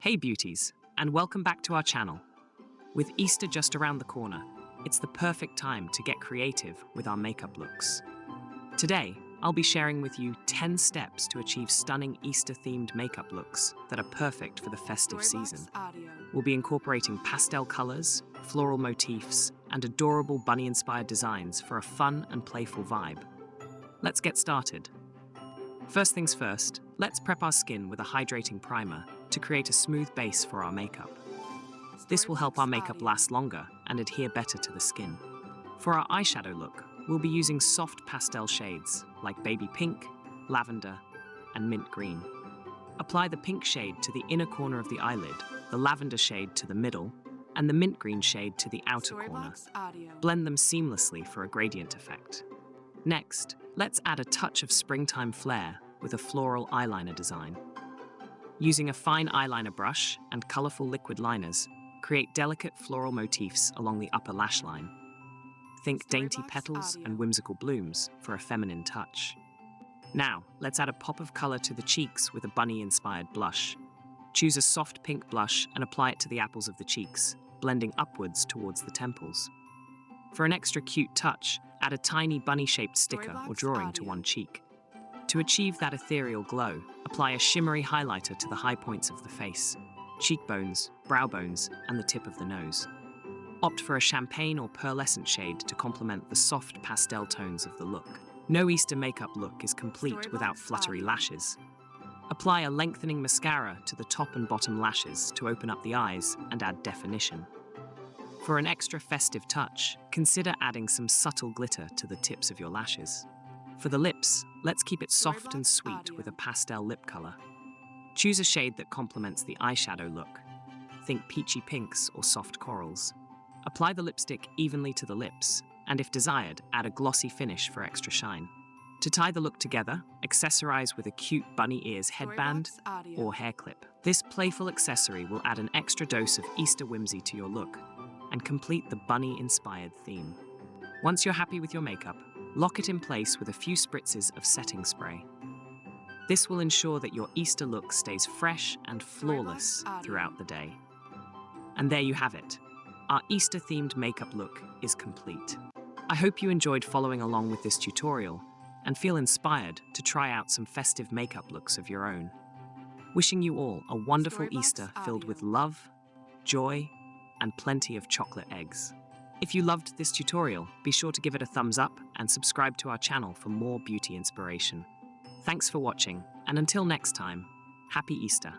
Hey beauties, and welcome back to our channel. With Easter just around the corner, it's the perfect time to get creative with our makeup looks. Today, I'll be sharing with you 10 steps to achieve stunning Easter-themed makeup looks that are perfect for the festive season. We'll be incorporating pastel colors, floral motifs, and adorable bunny-inspired designs for a fun and playful vibe. Let's get started. First things first, let's prep our skin with a hydrating primer to create a smooth base for our makeup. This will help our makeup last longer and adhere better to the skin. For our eyeshadow look, we'll be using soft pastel shades like baby pink, lavender, and mint green. Apply the pink shade to the inner corner of the eyelid, the lavender shade to the middle, and the mint green shade to the outer corner. Blend them seamlessly for a gradient effect. Next, let's add a touch of springtime flair with a floral eyeliner design. Using a fine eyeliner brush and colorful liquid liners, create delicate floral motifs along the upper lash line. Think dainty petals and whimsical blooms for a feminine touch. Now, let's add a pop of color to the cheeks with a bunny-inspired blush. Choose a soft pink blush and apply it to the apples of the cheeks, blending upwards towards the temples. For an extra cute touch, add a tiny bunny-shaped sticker or drawing to one cheek. To achieve that ethereal glow, apply a shimmery highlighter to the high points of the face, cheekbones, brow bones, and the tip of the nose. Opt for a champagne or pearlescent shade to complement the soft pastel tones of the look. No Easter makeup look is complete without fluttery lashes. Apply a lengthening mascara to the top and bottom lashes to open up the eyes and add definition. For an extra festive touch, consider adding some subtle glitter to the tips of your lashes. For the lips, let's keep it soft and sweet with a pastel lip color. Choose a shade that complements the eyeshadow look. Think peachy pinks or soft corals. Apply the lipstick evenly to the lips, and if desired, add a glossy finish for extra shine. To tie the look together, accessorize with a cute bunny ears headband or hair clip. This playful accessory will add an extra dose of Easter whimsy to your look and complete the bunny-inspired theme. Once you're happy with your makeup, lock it in place with a few spritzes of setting spray. This will ensure that your Easter look stays fresh and flawless throughout the day. And there you have it. Our Easter-themed makeup look is complete. I hope you enjoyed following along with this tutorial and feel inspired to try out some festive makeup looks of your own. Wishing you all a wonderful Easter filled with love, joy, and plenty of chocolate eggs. If you loved this tutorial, be sure to give it a thumbs up and subscribe to our channel for more beauty inspiration. Thanks for watching, and until next time, happy Easter.